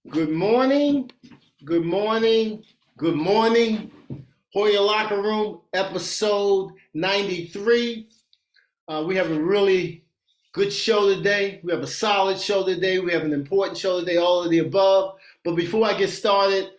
Good morning, good morning, good morning. Hoya Locker Room, episode 93. We have a really good show today. We have a solid show today. We have an important show today, all of the above. But before I get started,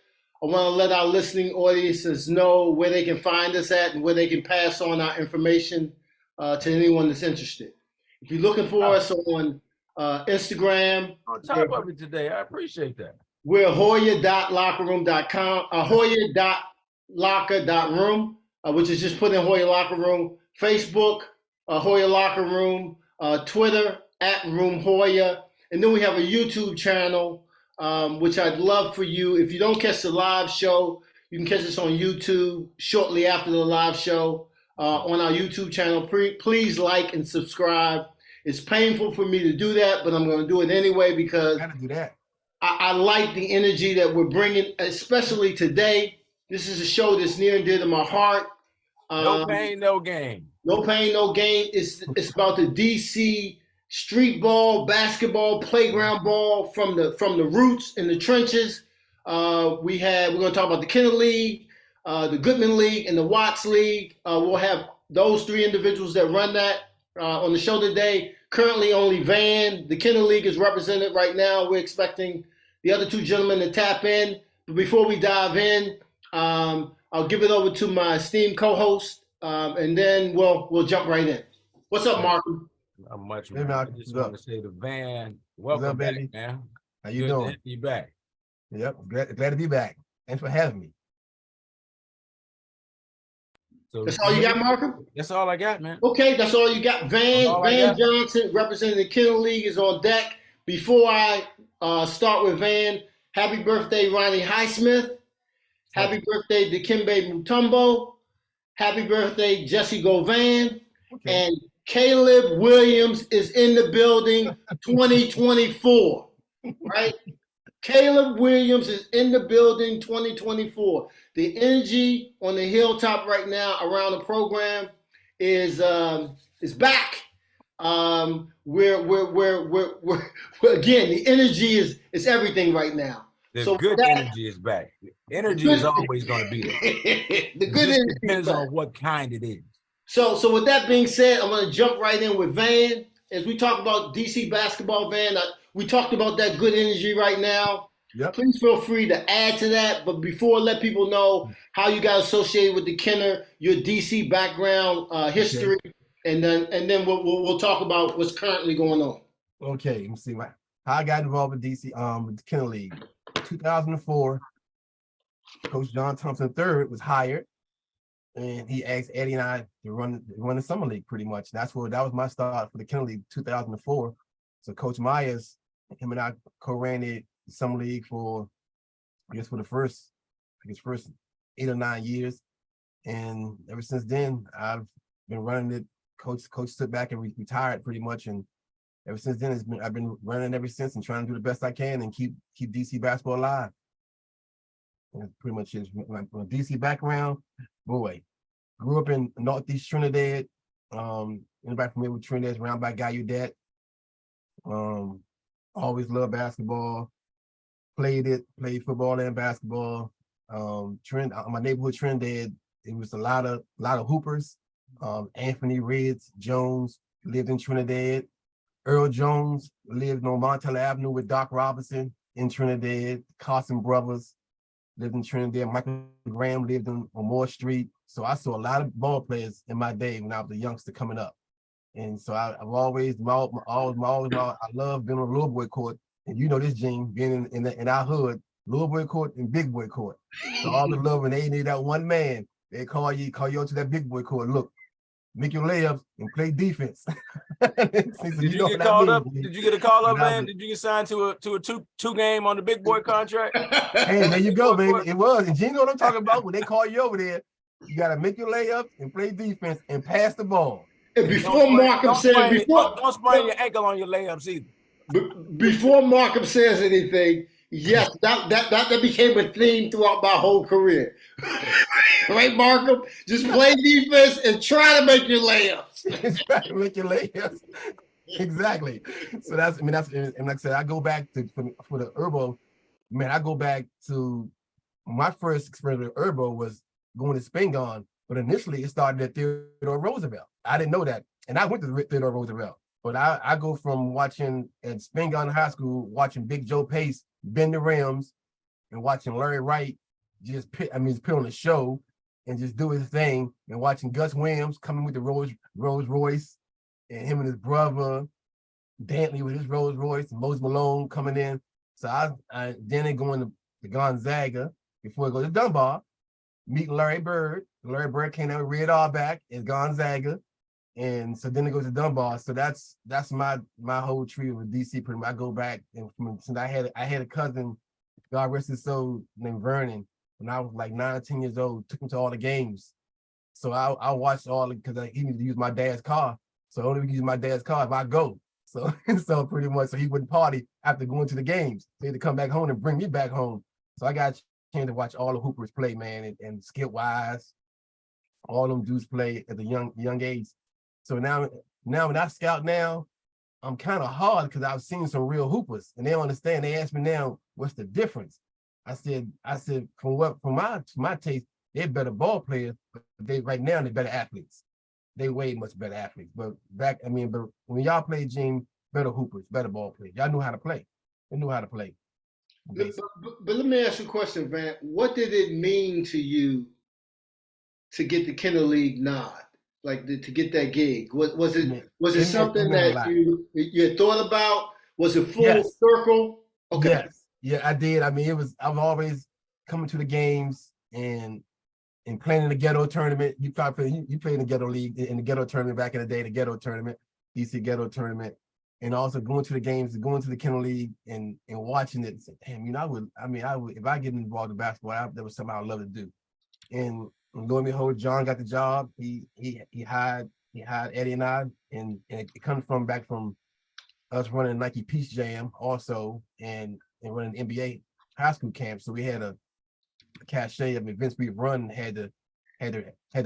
I want to let our listening audiences know where they can find us at and where they can pass on our information to anyone that's interested. If you're looking for us on Instagram, On top of it today, I appreciate that. we're Hoya.lockerroom.com, Hoya.locker.room, which is just put in Hoya Locker Room. Facebook, Hoya Locker Room. Twitter, @Room Hoya. And then we have a YouTube channel, which I'd love for you. If you don't catch the live show, you can catch us on YouTube shortly after the live show on our YouTube channel. Please like and subscribe. It's painful for me to do that, but I'm going to do it anyway because Gotta do that. I like the energy that we're bringing, especially today. This is a show that's near and dear to my heart. No pain, no gain. No pain, no gain. It's about the DC street ball, basketball, playground ball from the roots in the trenches. We're going to talk about the Kenner League, the Goodman League, and the Watts League. We'll have those three individuals that run that on the show today. Currently only Van. The Kenner League is represented right now. We're expecting the other two gentlemen to tap in. But before we dive in, I'll give it over to my esteemed co-host, and then we'll jump right in. What's up, Markham? Not much, Hey, man. I Malcolm, just what's want up? to say to Van, What's welcome up, back, baby? man. How you Good doing? to have you back. Yep, glad to be back. Thanks for having me. So That's all you got, Markham? That's all I got, man. Okay, that's all you got. That's all I Van got. Johnson, representing the Kenner League, is on deck. Before I start with Van, happy birthday, Ronnie Highsmith. Happy birthday, Dikembe Mutombo. Happy birthday, Jesse Govan. Okay. And Caleb Williams is in the building 2024, right? Caleb Williams is in the building 2024. The energy on the hilltop right now around the program is back. We're again, the energy is everything right now. The good energy is back. Energy is always going to be there. The good It energy depends is back. on what kind it is. So with that being said, I'm going to jump right in with Van. As we talk about DC basketball, Van, we talked about that good energy right now. Yep. Please feel free to add to that. But before, let people know how you got associated with the Kenner, your DC background, history, and then we'll talk about what's currently going on. Okay. Let me see how I got involved with DC, with the Kenner League. 2004, Coach John Thompson III was hired, and he asked Eddie and I to run the summer league. Pretty much, that was my start for the Kenner League, 2004. So Coach Myers, him and I co-ran the summer league for the first 8 or 9 years, and ever since then I've been running it. Coach stood back and retired pretty much, and ever since then I've been running ever since and trying to do the best I can and keep DC basketball alive. And that's pretty much it. My DC background, boy, grew up in Northeast Trinidad. Anybody familiar with Trinidad? It's around by Gallaudet. Always loved basketball. Played football and basketball. My neighborhood Trinidad, it was a lot of hoopers. Anthony Reds Jones lived in Trinidad. Earl Jones lived on Montello Avenue with Doc Robinson in Trinidad. Carson Brothers lived in Trinidad. Michael Graham lived on Moore Street. So I saw a lot of ball players in my day when I was a youngster coming up. And so I love being on the little boy court. And you know this, Gene, being in our hood, little boy court and big boy court. So all the love, and they need that one man. They call you to that big boy court. Look, make your layups and play defense. Did you get called up? Did you get a call up, man? Did you get signed to a two game on the big boy contract? Hey, there you go, baby. It was. And you know what I'm talking about? When they call you over there, you got to make your layups and play defense and pass the ball. And before Markham says, don't sprain your ankle on your layups either. Before Markham says anything, yes, that became a theme throughout my whole career. Right, Markham? Just play defense and try to make your layups. Try to make your layups. Exactly. So and like I said, I go back for the Herbo man, I go back to my first experience with Herbo was going to Spingarn, but initially it started at Theodore Roosevelt. I didn't know that. And I went to Theodore Roosevelt, but I go from watching at Spingarn High School, watching Big Joe Pace bend the rims and watching Larry Wright just put on the show and just do his thing, and watching Gus Williams coming with the Rolls Royce, and him and his brother Dantley with his Rolls Royce, and Mose Malone coming in. So I then they going to Gonzaga before I go to Dunbar, meeting Larry Bird. Larry Bird came out with Red Auerbach at Gonzaga. And so then it goes to Dunbar. So that's my whole tree with DC. Pretty much. I go back, and since I had a cousin, God rest his soul, named Vernon, when I was like 9 or 10 years old, took him to all the games. So I watched all because he needed to use my dad's car. So I only use my dad's car if I go. So so pretty much, so he wouldn't party after going to the games. So he had to come back home and bring me back home. So I got a chance to watch all the Hoopers play, man, and Skip Wise, all them dudes play at the young age. So now when I scout now, I'm kind of hard because I've seen some real hoopers, and they don't understand. They ask me now, what's the difference? I said from my taste, they're better ball players, but right now they're better athletes. They way much better athletes. But but when y'all played, Gene, better hoopers, better ball players. Y'all knew how to play. They knew how to play. But let me ask you a question, Van. What did it mean to you to get the Kennel League nod? Like to get that gig? Was it something that you thought about? Was it full circle? Okay. Yes. Yeah, I did. I mean, I've always coming to the games and playing in the ghetto tournament. You played in the ghetto league, in the ghetto tournament back in the day, the ghetto tournament, DC ghetto tournament, and also going to the games, going to the Kennel League and watching it. And say, damn, I would if I get involved in basketball, that was something I'd love to do. And lo and behold, John got the job. He hired Eddie and I, and it comes back from us running Nike Peace Jam also, and running NBA high school camp. So we had a cachet of events we've run, had the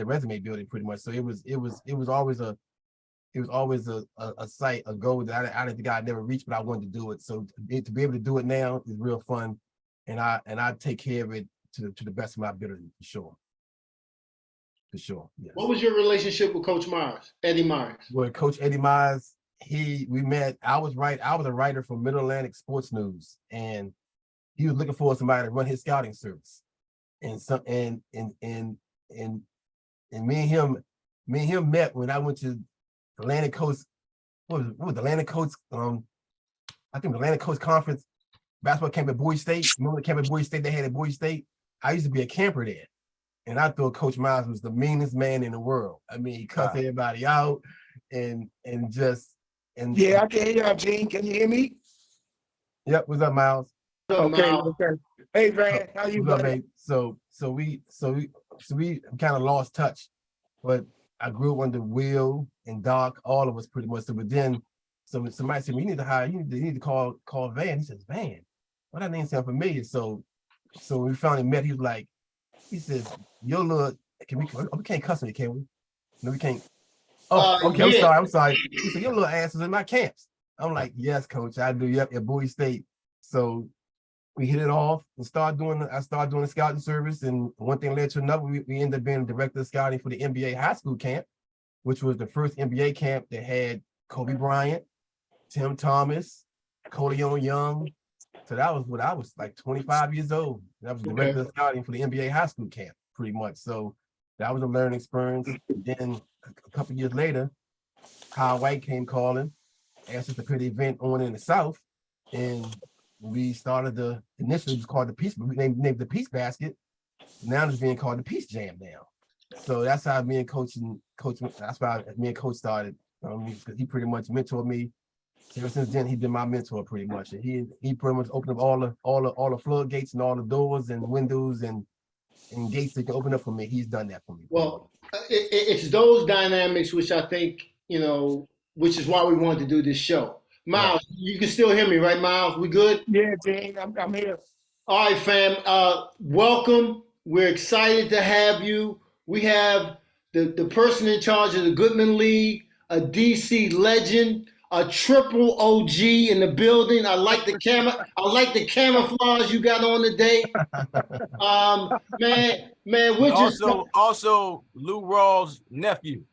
resume building pretty much. So it was always a sight, a goal that I didn't think I'd never reach, but I wanted to do it. So to be able to do it now is real fun, and I take care of it to the best of my ability, for sure. For sure. Yes. What was your relationship with Coach Myers, Eddie Myers? Well, Coach Eddie Myers, we met. I was a writer for Middle Atlantic Sports News, and he was looking for somebody to run his scouting service. And me and him met when I went to Atlantic Coast. What was the Atlantic Coast? I think the Atlantic Coast Conference basketball camp at Bowie State. Remember the camp at Bowie State they had at Bowie State? I used to be a camper there. And I thought Coach Myers was the meanest man in the world. I mean, he cussed everybody out and yeah, I can hear you, Gene. Can you hear me? Yep. What's up, Miles? Okay. Hey, Van, how you doing? So we kind of lost touch, but I grew up under Will and Doc, all of us pretty much. So, but then somebody said, well, you need to call Van. He says, Van, well, that name sounds familiar. So we finally met. He says, your little, we can't cuss me, can we? No, we can't. Oh, okay, yeah. I'm sorry. He said, your little ass is in my camps. I'm like, yes, coach, I do. Yep, at Bowie State. So we hit it off and I started doing the scouting service, and one thing led to another. We ended up being director of scouting for the NBA high school camp, which was the first NBA camp that had Kobe Bryant, Tim Thomas, Codion Young. So that was when I was like 25 years old. That was director of scouting for the NBA high school camp, pretty much. So that was a learning experience. Then a couple years later, Kyle White came calling, asked us to put the event on in the South, and we started initially it was called the Peace. We named the Peace Basket. Now it's being called the Peace Jam now. So that's how me and Coach. That's why me and Coach started. He pretty much mentored me. Ever since then, he's been my mentor pretty much. And he pretty much opened up all the floodgates and all the doors and windows and gates that can open up for me. He's done that for me. Well, it's those dynamics which I think, which is why we wanted to do this show. Miles, you can still hear me, right, Miles? We good? Yeah, Gene, I'm here. All right, fam. Welcome. We're excited to have you. We have the person in charge of the Goodman League, a DC legend, a triple OG in the building. I like the camera. I like the camouflage you got on today. Man, we're just also Lou Rawls' nephew.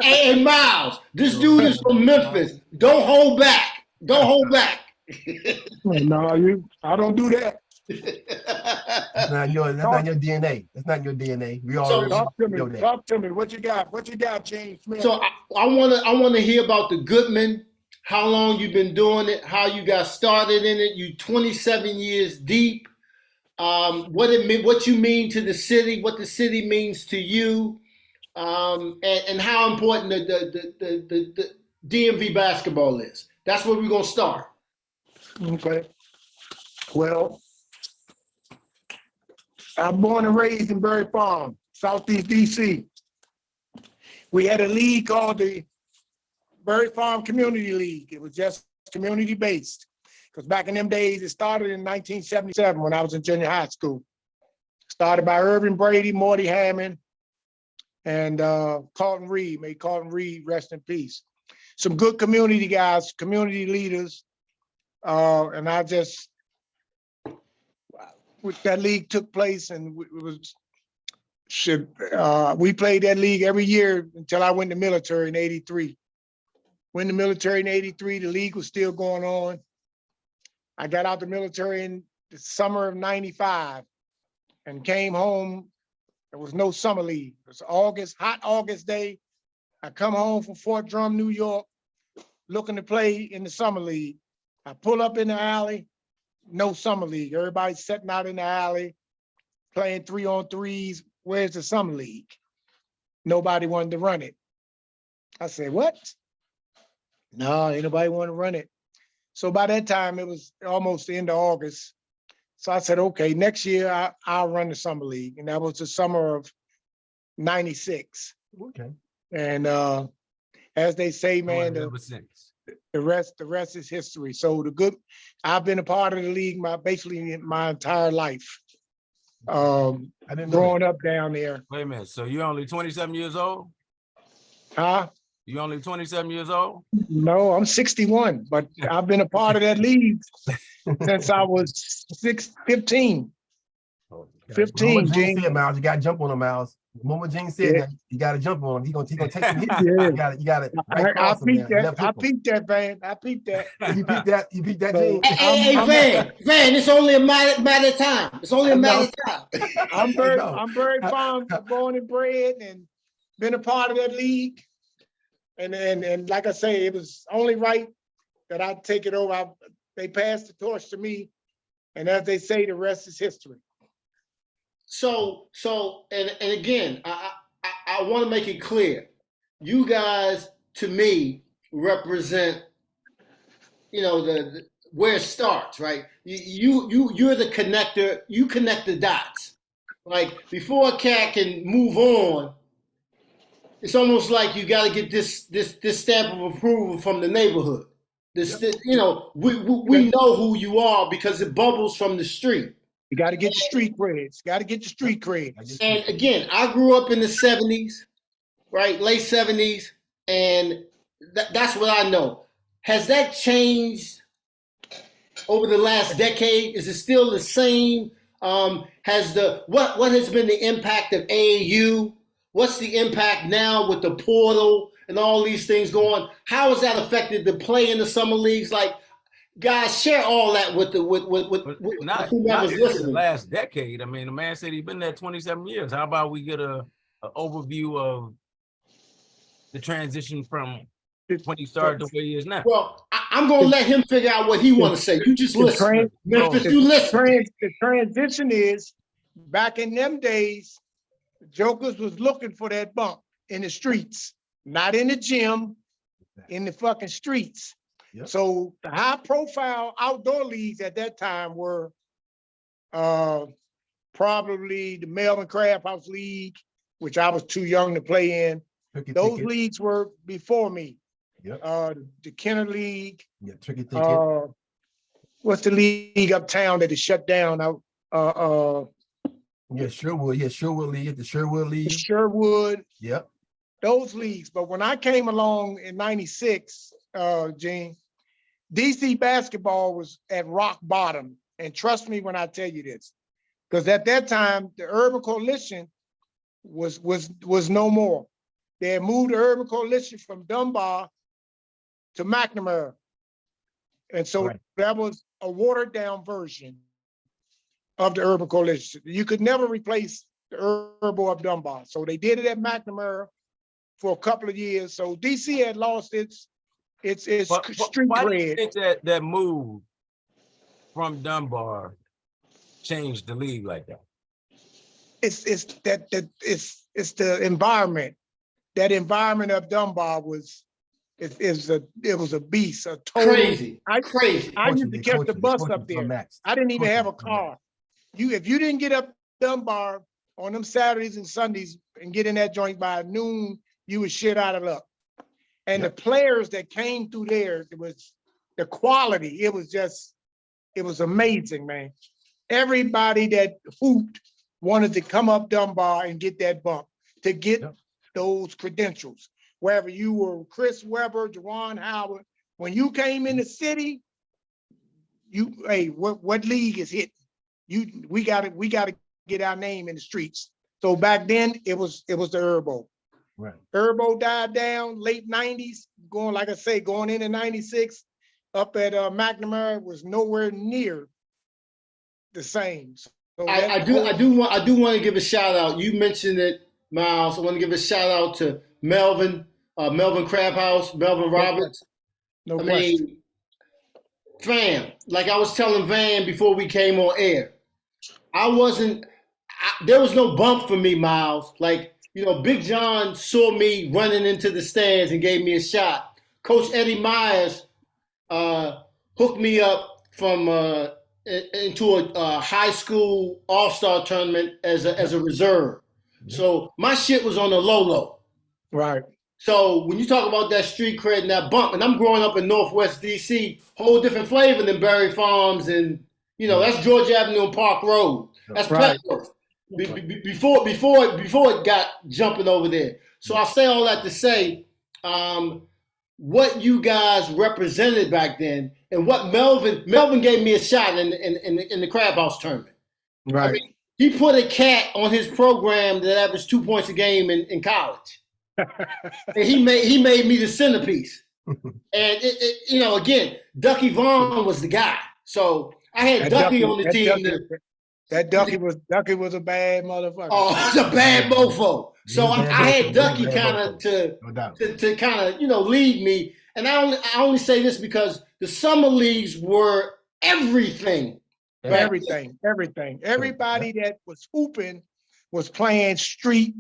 Hey, Miles, this dude is from Memphis. Don't hold back. Don't hold back. No, I don't do that. That's not your DNA. That's not your DNA. We already talk to me. What you got? What you got, James Smith? So I wanna hear about the Goodman, how long you've been doing it, how you got started in it. You 27 years deep. What you mean to the city, what the city means to you, and how important the DMV basketball is. That's where we're gonna start. Okay. Well, I'm born and raised in Berry Farm, Southeast DC. We had a league called the Berry Farm Community League. It was just community based. Because back in them days, it started in 1977 when I was in junior high school. Started by Irvin Brady, Morty Hammond, and Carlton Reed. May Carlton Reed rest in peace. Some good community guys, community leaders. And that league took place, and we played that league every year until I went to military in '83. Went to military in '83, the league was still going on. I got out the military in the summer of '95 and came home. There was no summer league. It was August, hot August day. I come home from Fort Drum, New York, looking to play in the summer league. I pull up in the alley, no summer league. Everybody's sitting out in the alley, playing 3-on-3s. Where's the summer league? Nobody wanted to run it. I said, what? No, ain't nobody want to run it. So by that time, it was almost the end of August. So I said, okay, next year I'll run the summer league. And that was the summer of '96. Okay. And as they say, man, the rest is history. So I've been a part of the league basically my entire life. Growing up down there. Wait a minute. So you're only 27 years old? Huh? You only 27 years old? No, I'm 61, but I've been a part of that league since I was 15. 15, Gene said, Miles, you got to jump on him, Miles. The moment Gene said that, you got to jump on him. He's gonna take some hits. Yeah. You got to. I peeped that, Van. I peeped that. You peeped that, Gene. Hey, Van, it's only a matter of time. It's only a matter of time. I'm very fond, born and bred, and been a part of that league. And like I say, it was only right that I take it over. They passed the torch to me, and as they say, the rest is history. So again, I want to make it clear. You guys, to me, represent, where it starts, right? You're the connector. You connect the dots. Like before a cat can move on, it's almost like you got to get this stamp of approval from the neighborhood. We know who you are because it bubbles from the street. You got to get the street creds. And again, I grew up in the 70s, right? Late 70s. And that's what I know. Has that changed over the last decade? Is it still the same? What has been the impact of AAU? What's the impact now with the portal and all these things going? How has that affected the play in the summer leagues? Like, guys, share all that with not the last decade. I mean, the man said he's been there 27 years. How about we get an overview of the transition from when he started to where he is now? Well, I'm going to let him figure out what he want to say. You just listen. Memphis, you listen. The transition is, back in them days, Jokers was looking for that bump in the streets, not in the gym, in the fucking streets. Yep. So the high profile outdoor leagues at that time were probably the Melvin Craft House League, which I was too young to play in. Those leagues were before me. Yep. The Kenner League. Yeah, Tricky Ticket. What's the league uptown that is shut down? Sherwood. Yeah, Sherwood League. The Sherwood League. Sherwood. Yep. those leagues. But when I came along in 96, Gene, DC basketball was at rock bottom. And trust me when I tell you this, because at that time, the Urban Coalition was no more. They had moved the Urban Coalition from Dunbar to McNamara. And so that was a watered down version of the Urban Coalition. You could never replace the Urbo of Dunbar. So they did it at McNamara for a couple of years. So DC had lost its street why do you cred. think that move from Dunbar changed the league like that? It's the environment. That environment of Dunbar was a beast, a total Crazy. I used to catch the bus up Coaching there. I didn't even have a car. If you didn't get up Dunbar on them Saturdays and Sundays and get in that joint by noon, you was shit out of luck. And the players that came through there, it was the quality. It was amazing, man. Everybody that hooped wanted to come up Dunbar and get that bump, to get those credentials. Wherever you were, Chris Webber, Juwan Howard, when you came in the city, what league is hitting? We gotta get our name in the streets. So back then it was the Urbo. Right. Urbo died down late 90s, going into 96, up at McNamara was nowhere near the same. So I do want to give a shout out. You mentioned it, Miles. I want to give a shout out to Melvin Crabhouse, Melvin Roberts. No question. Fam, like I was telling Van before we came on air, there was no bump for me, Miles. Like, Big John saw me running into the stands and gave me a shot. Coach Eddie Myers hooked me up from into a high school all-star tournament as a reserve. So my shit was on the low. Right. So when you talk about that street cred and that bump, and I'm growing up in Northwest DC, whole different flavor than Berry Farms and, that's Georgia Avenue and Park Road. That's Petworth. Before it got jumping over there. So I say all that to say, what you guys represented back then, and what Melvin gave me a shot in the Crab House tournament. Right. I mean, he put a cat on his program that averaged 2 points a game in college. And he made me the centerpiece. And again, Ducky Vaughn was the guy. So I had Ducky on the team. Ducky was a bad motherfucker. Oh, it's a bad mofo. So I had Ducky kind of to kind of lead me. And I only say this because the summer leagues were everything. Everything. Everybody that was hooping was playing street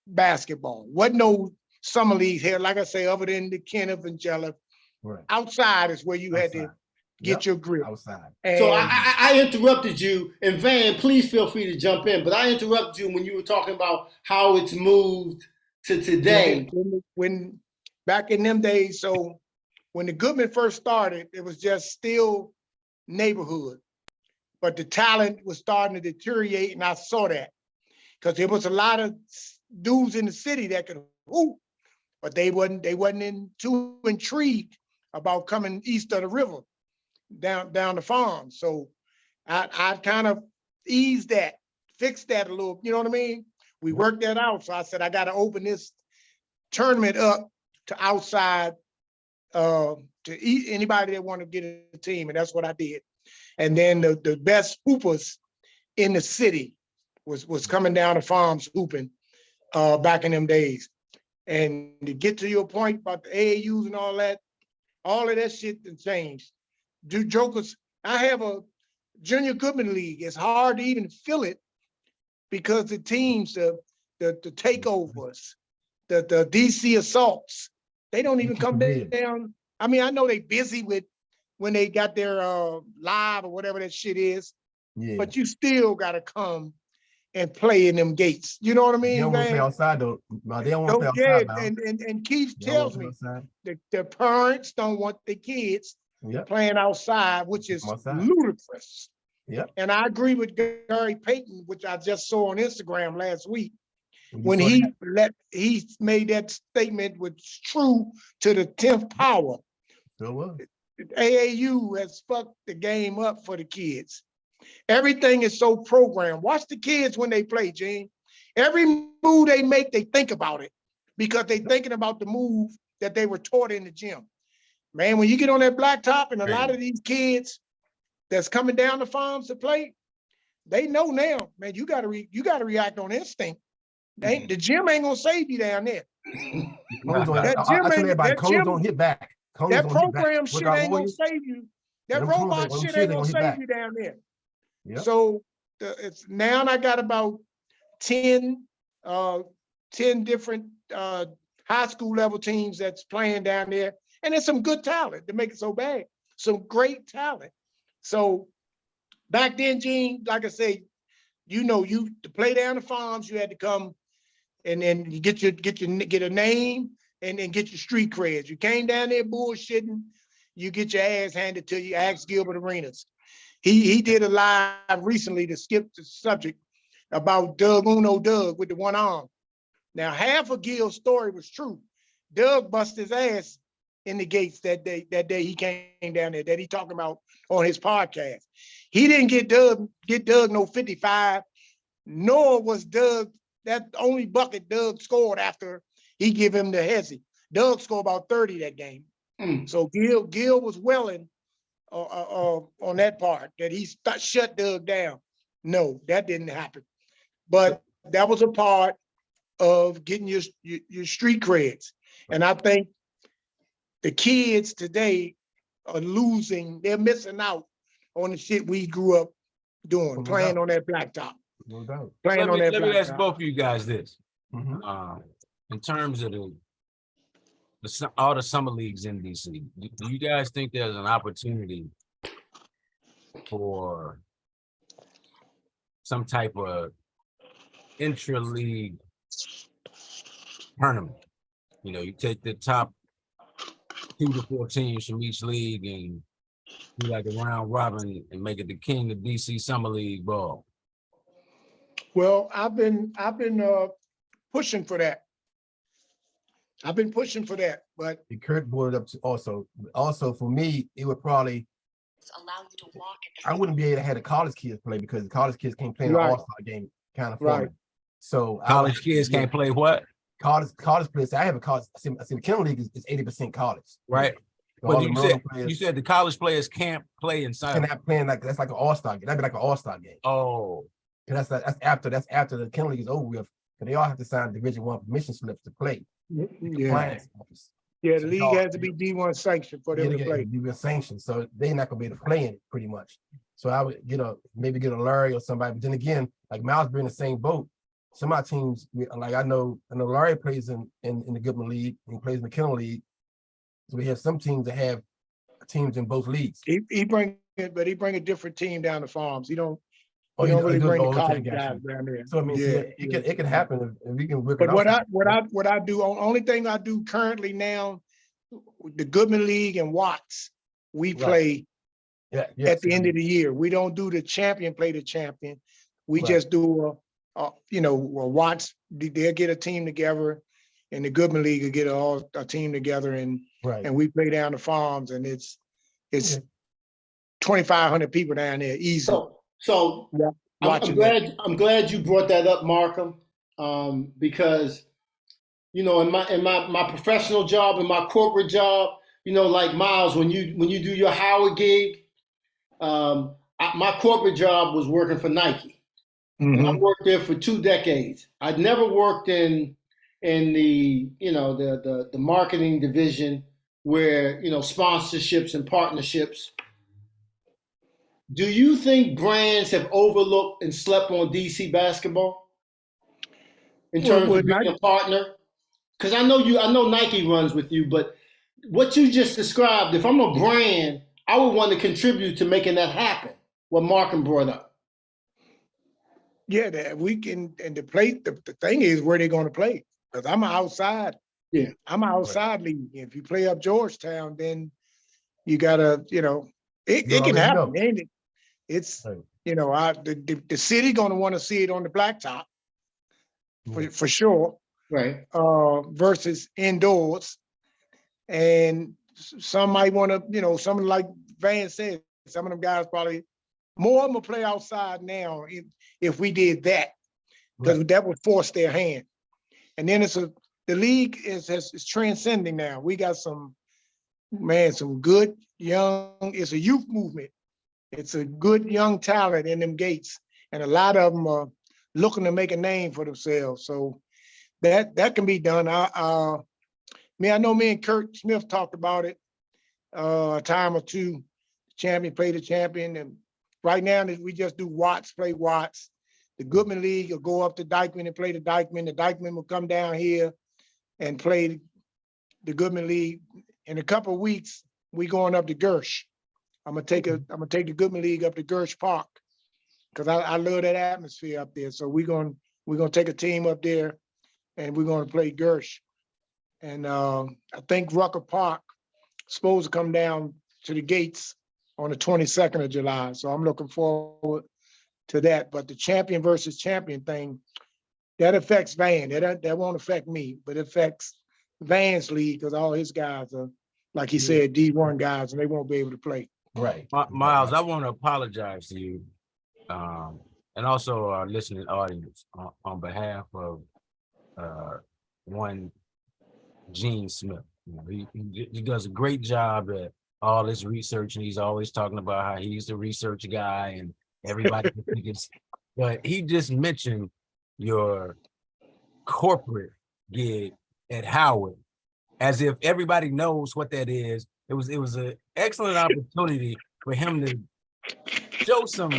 basketball. Wasn't no summer leagues here, like I say, other than the Kenneth and Jelliff. Right. Outside is where you had to get your grip. Outside. And so I interrupted you, and Van, please feel free to jump in. But I interrupted you when you were talking about how it's moved to today. When back in them days, so when the Goodman first started, it was just still neighborhood. But the talent was starting to deteriorate, and I saw that. Because there was a lot of dudes in the city that could hoop, but they wasn't too intrigued about coming east of the river, down the farm. So I kind of eased that, fixed that a little, you know what I mean? We worked that out. So I said, I got to open this tournament up to outside, to anybody that want to get a team. And that's what I did. And then the best hoopers in the city was coming down the farms hooping back in them days. And to get to your point about the AAUs and all of that shit has changed. Jokers, I have a junior Goodman league. It's hard to even fill it because the teams, the takeovers, the DC assaults, they don't even come down. I mean, I know they busy with when they got their live or whatever that shit is, but you still gotta come and play in them gates. You know what I mean? They don't want to play outside though. No, they don't want to play outside. And Keith tells me the parents don't want the kids playing outside, which is ludicrous. Yep. And I agree with Gary Payton, which I just saw on Instagram last week. when he made that statement was true to the 10th power. Sure was. AAU has fucked the game up for the kids. Everything is so programmed. Watch the kids when they play, Gene. Every move they make, they think about it because they thinking about the move that they were taught in the gym. Man, when you get on that blacktop and a lot of these kids that's coming down the farms to play, they know now, man, you gotta react on instinct. The gym ain't gonna save you down there. Cones don't hit back. That program shit ain't gonna save you. That robot shit ain't gonna save you down there. Yep. So it's now I got about 10 different high school level teams that's playing down there. And there's some good talent to make it so bad. Some great talent. So back then, Gene, like I say, to play down the farms, you had to come and then you get a name and then get your street creds. You came down there bullshitting, you get your ass handed to you. Ask Gilbert Arenas. He did a live recently to skip the subject about Doug with the one arm. Now, half of Gil's story was true. Doug busted his ass in the gates that day he came down there, that he talking about on his podcast. He didn't get Doug no 55, nor was Doug that only bucket Doug scored after he give him the hezzy. Doug scored about 30 that game. So Gil was welling on that part, that he shut Doug down. No, that didn't happen. But that was a part of getting your street creds. And I think the kids today are losing, they're missing out on the shit we grew up doing, playing on that blacktop. No doubt. Let me ask both of you guys this. In terms of all the summer leagues in DC, do you guys think there's an opportunity for some type of intra-league tournament? You take the top 2 to 4 teams from each league and do like a round robin and make it the king of DC Summer League ball. Well, I've been pushing for that. But Kurt brought it up also. Also, for me, it would probably allow you to walk. I wouldn't be able to have the college kids play because the college kids can't play in the All-Star game kind of format. So college kids can't play what? College players. I have a college. I see the Kennel League is 80% college. Right. But you said the college players can't play inside. They're not playing that's like an All-Star game. That'd be like an All-Star game. Oh. That's after the Kennel League is over with. Because they all have to sign Division I permission slips to play. Yeah, the league has to be D1 sanctioned for them to play. D1 sanctioned, so they're not gonna be able to play in it pretty much. So I would maybe get a Larry or somebody. But then again, like Miles being in the same boat. Some of our teams, like I know Larry plays in the Goodman League and he plays in the Kennel League. So we have some teams that have teams in both leagues. He bring a different team down the farms. He don't really bring the college guys down there. So I mean, it can happen if we can whip it. But what I do, only thing I do currently now, the Goodman League and Watts, we play at the end of the year. We don't do the champion play the champion. We just do Watts. They'll get a team together, and the Goodman League will get a team together, and we play down the farms, and it's 2,500 people down there easy. So I'm glad you brought that up, Markham, because in my professional job and my corporate job, like Miles, when you do your Howard gig, my corporate job was working for Nike. Mm-hmm. I worked there for 2 decades. I'd never worked in the the marketing division where sponsorships and partnerships. Do you think brands have overlooked and slept on DC basketball in terms of being a partner? Because I know Nike runs with you, but what you just described, if I'm a brand, I would want to contribute to making that happen. What Markham brought up. Yeah, that we can, and the thing is where they're going to play. Because I'm outside. Yeah, I'm outside league. If you play up Georgetown, then you gotta, it can happen, ain't it? It's the city gonna want to see it on the blacktop. for sure, Right. versus indoors. And some might want to, some like Van said, some of them guys probably more of them will play outside now if we did that, because that would force their hand. And then the league is transcending now. We got some good young, it's a youth movement. It's a good young talent in them gates. And a lot of them are looking to make a name for themselves. So that can be done. I know me and Kurt Smith talked about it a time or two. Champion play the champion. And right now we just do Watts, play Watts. The Goodman League will go up to Dykeman and play the Dykeman. The Dykeman will come down here and play the Goodman League. In a couple of weeks, we going up to Gersh. I'm gonna take the Goodman League up to Gersh Park, because I love that atmosphere up there. So we're gonna take a team up there, and we're gonna play Gersh. And I think Rucker Park is supposed to come down to the gates on the 22nd of July. So I'm looking forward to that. But the champion versus champion thing, that affects Van. That won't affect me, but it affects Van's league, because all his guys are, like he said, D1 guys, and they won't be able to play. Right. Miles, I want to apologize to you, and also our listening audience on behalf of one Gene Smith. He does a great job at all this research, and he's always talking about how he's the research guy and everybody thinks, but he just mentioned your corporate gig at Howard as if everybody knows what that is. It was an excellent opportunity for him to show some.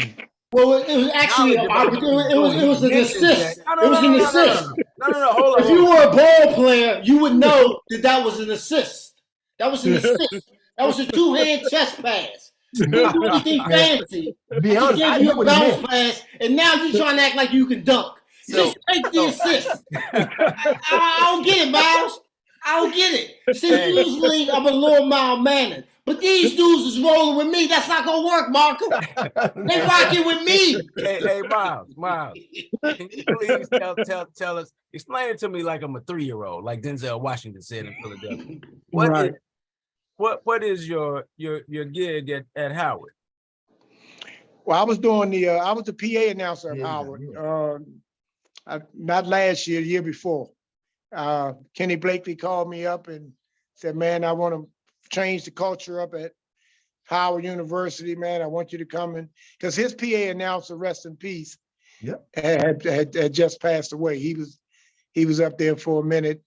Well, it was actually an opportunity. It was an assist. It was an assist. No, hold on. If you were a ball player, you would know that was an assist. That was an assist. That was a two-hand chest pass. You didn't do anything fancy. Be honest, He gave you a bounce pass, and now you're trying to act like you can dunk. Just take the assist. I don't get it, Miles. I don't get it. See, usually I'm a little mild-mannered, but these dudes is rolling with me. That's not gonna work, Marco. They rocking with me. Hey, Miles, can you please tell us, explain it to me like I'm a 3-year-old, like Denzel Washington said in Philadelphia. What is your gig at Howard? Well, I was doing I was the PA announcer at Howard. Not last year, the year before. Kenny Blakely called me up and said, man, I want to change the culture up at Howard University, man. I want you to come in, because his PA announcer, rest in peace, had just passed away. He was up there for a minute.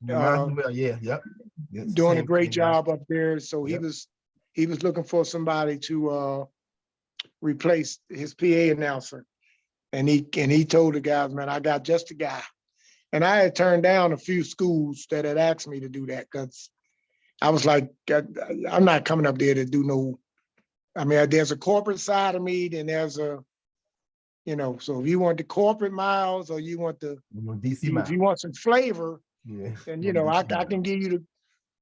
Doing a great job up there. So he was looking for somebody to replace his PA announcer. And he told the guys, man, I got just a guy. And I had turned down a few schools that had asked me to do that, because I was like, I'm not coming up there to do no, there's a corporate side of me, then there's so if you want the corporate Miles, or you want DC Miles. If you want some flavor, then, I can give you the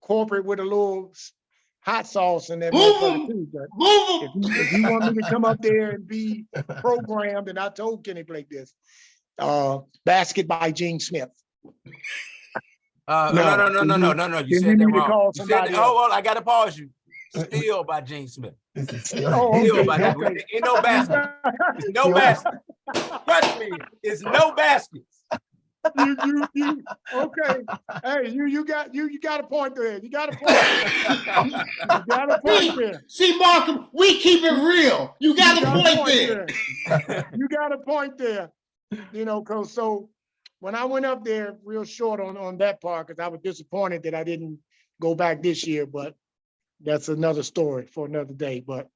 corporate with a little hot sauce in that motherfucker too. But if you want me to come up there and be programmed, and I told Kenny Blake this, Basket by Gene Smith. No. You said that wrong. You said that, I gotta pause you. Steal by Gene Smith. Steal by that. Ain't no basket. It's no basket. Trust me, it's no baskets. You okay? Hey, you got a point there. You got a point. You got a point there. See, Markham, we keep it real. You got a point there. You got a point there. Cause so when I went up there real short on that part, because I was disappointed that I didn't go back this year, but that's another story for another day. But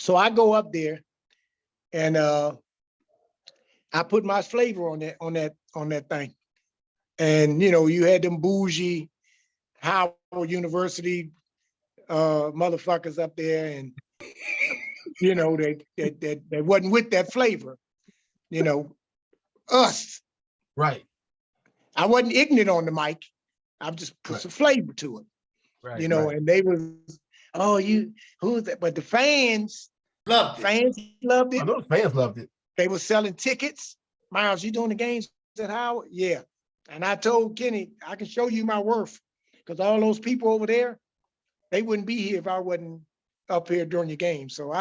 so I go up there, and I put my flavor on that thing. And you had them bougie Howard University motherfuckers up there, and they wasn't with that flavor. Us. Right. I wasn't ignorant on the mic. I just put some flavor to it. Right. And they was, who's that? But the fans loved it. I know the fans loved it. They were selling tickets. Miles, you doing the games at Howard? Yeah. And I told Kenny, I can show you my worth, because all those people over there, they wouldn't be here if I wasn't up here during the game. So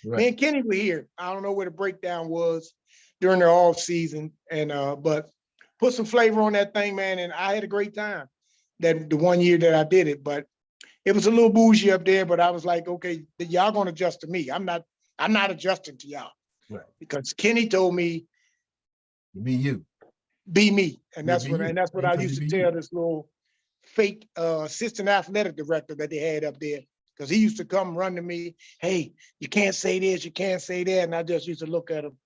me and Kenny were here. I don't know where the breakdown was during the off season, and but put some flavor on that thing, man. And I had a great time that the 1 year that I did it, but it was a little bougie up there. But I was like, okay, y'all gonna adjust to me. I'm not adjusting to y'all, because Kenny told me, be you, be me, and that's what you. and that's what I used to tell this little fake assistant athletic director that they had up there, because he used to come run to me, hey, you can't say this, you can't say that, and I just used to look at him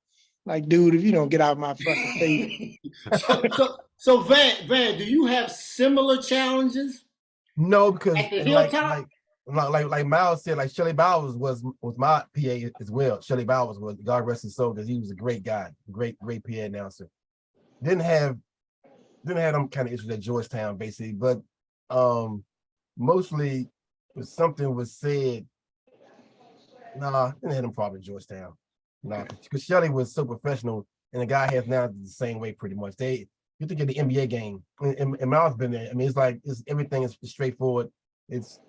like, dude, if you don't get out of my fucking face. So Van, do you have similar challenges? No, because at the hilltop? Like Miles said, like Shelley Bowers was my PA as well. Shelley Bowers was, God rest his soul, because he was a great guy, great PA announcer. Didn't have them kind of issues at Georgetown, basically, but mostly if something was said, didn't have them problem at Georgetown. Because Shelley was so professional, and the guy has now the same way pretty much. You think of the NBA game, and Miles been there. I mean, everything is straightforward. It's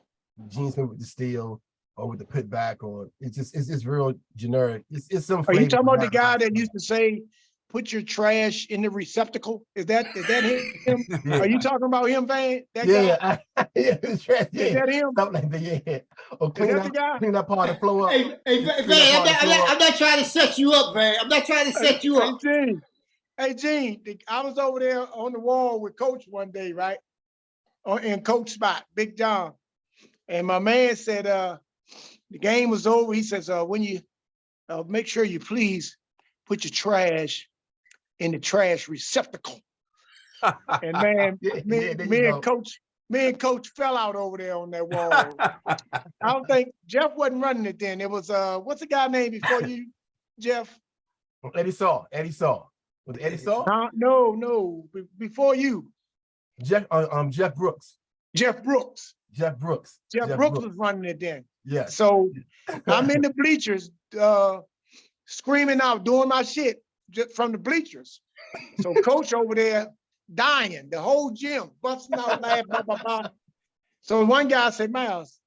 Gene Smith with the steal or with the putback, or it's real generic. It's some. Are you talking about the guy that used to say, put your trash in the receptacle? Is that him? Yeah. Are you talking about him, Van? That guy? Yeah. Is that him? Something like that, yeah. Or clean that part of the floor up. Hey, Van, I'm not trying to set you up, Van. I'm not trying to set you up. Hey, Gene, I was over there on the wall with Coach one day, right? In Coach spot, Big John. And my man said, the game was over. He says, when you make sure you please put your trash in the trash receptacle. And man, me and Coach fell out over there on that wall. I don't think Jeff wasn't running it then. It was what's the guy name before you, Jeff? Eddie Saw. Was it Eddie Saw? No, before you. Jeff Brooks. Jeff Brooks. Jeff Brooks was running it then. Yeah. So I'm in the bleachers, screaming out, doing my shit just from the bleachers. So Coach over there dying, the whole gym busting out laughing. Blah, blah, blah. So one guy said, Miles,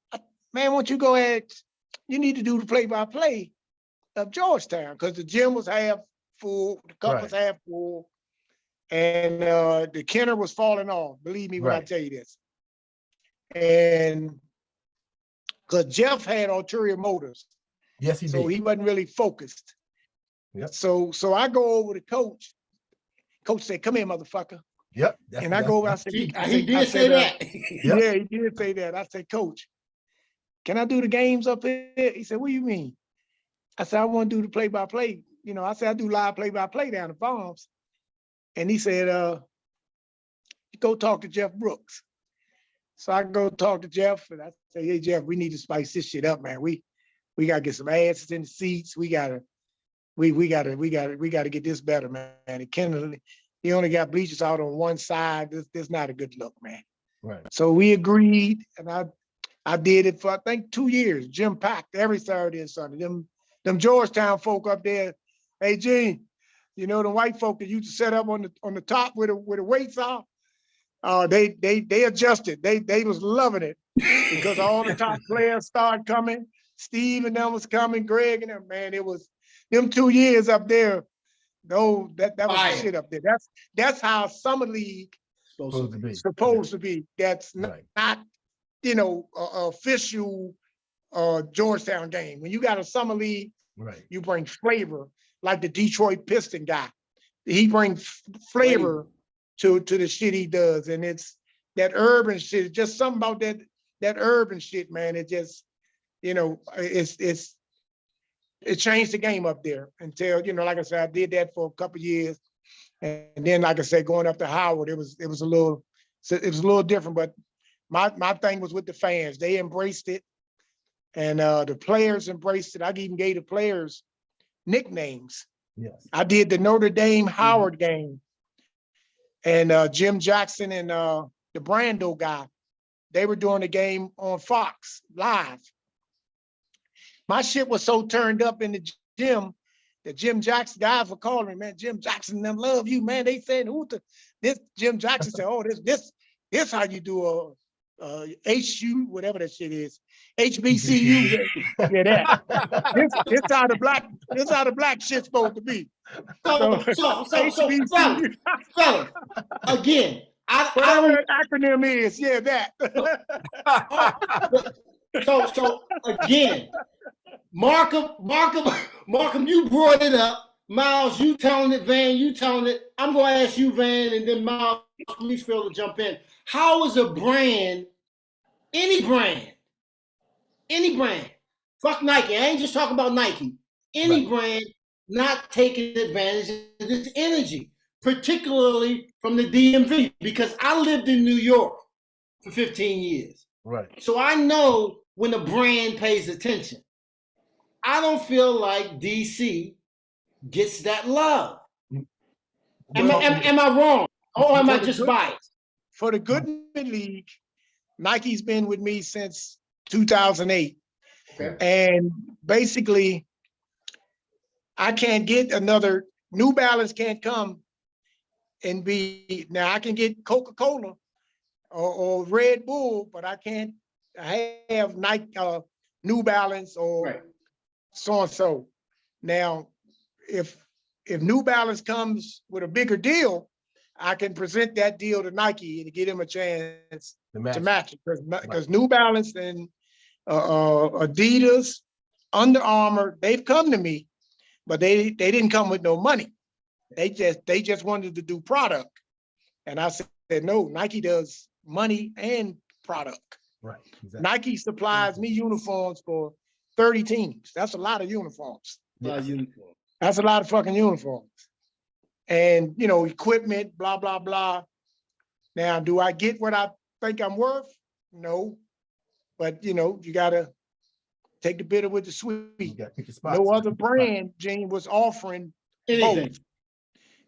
man, why don't you go ahead? You need to do the play-by-play of Georgetown, because the gym was half full, the cup was half full, and the Kenner was falling off. Believe me when I tell you this. And because Jeff had ulterior motives. Yes, he did. So he wasn't really focused. Yep. So I go over to Coach. Coach said, come here, motherfucker. Yep. And I go over, I said, he did say that. Yeah, he did say that. I said, Coach, can I do the games up here? He said, what do you mean? I said, I want to do the play-by-play. You know, I said, I do live play-by-play down at Povs. And he said, go talk to Jeff Brooks. So I go talk to Jeff, and I say, hey, Jeff, we need to spice this shit up, man. We gotta get some asses in the seats. We gotta get this better, man. And Kennedy, he only got bleachers out on one side. This not a good look, man. Right. So we agreed, and I did it for, I think, 2 years. Gym packed every Saturday and Sunday. Them Georgetown folk up there, hey, Gene, you know, the white folk that used to set up on the top where the weights are, they adjusted. They was loving it, because all the top players started coming. Steve and them was coming, Greg and them, man. It was them 2 years up there. No, that was the shit up there. That's how summer league supposed to be. That's not you know, official Georgetown game. When you got a summer league, you bring flavor, like the Detroit Piston guy. He brings flavor to the shit he does, and it's that urban shit. Just something about that urban shit, man. It just, you know, it changed the game up there until, you know, like I said, I did that for a couple of years, and then, like I said, going up to Howard, it was a little different. But my thing was with the fans. They embraced it, and the players embraced it. I even gave the players nicknames. Yes. I did the Notre Dame Howard game. And Jim Jackson and the Brando guy, they were doing the game on Fox Live. My shit was so turned up in the gym The Jim Jackson guys were calling me, man, Jim Jackson, them love you, man. They saying, this Jim Jackson said, oh, this how you do a HU, whatever that shit is. HBCU. Yeah, that. This how the black shit's supposed to be. So, HBCU. fellas, again, Whatever that acronym is, yeah, that. So again, Markham, you brought it up. Miles, you telling it, Van, you telling it. I'm gonna ask you, Van, and then Miles, please feel to jump in. How is a brand, any brand, fuck Nike, I ain't just talking about Nike, any brand not taking advantage of this energy, particularly from the DMV, because I lived in New York for 15 years. Right. So I know when a brand pays attention. I don't feel like DC gets that love. Am I wrong? Or am I just biased? For the Goodman League, Nike's been with me since 2008. Okay. And basically, I can't get another, New Balance can't come and be, now I can get Coca-Cola or Red Bull, but I can't have Nike, New Balance or so-and-so. Now, if New Balance comes with a bigger deal, I can present that deal to Nike to get him a chance to match it. Because New Balance and Adidas, Under Armour, they've come to me, but they didn't come with no money. They just wanted to do product. And I said, no, Nike does money and product. Right. Exactly. Nike supplies me uniforms for 30 teams. That's a lot of uniforms. That's a lot of fucking uniforms. And, you know, equipment, blah, blah, blah. Now, do I get what I think I'm worth? No. But, you know, you got to take the bitter with the sweet. No other brand, Gene, was offering both.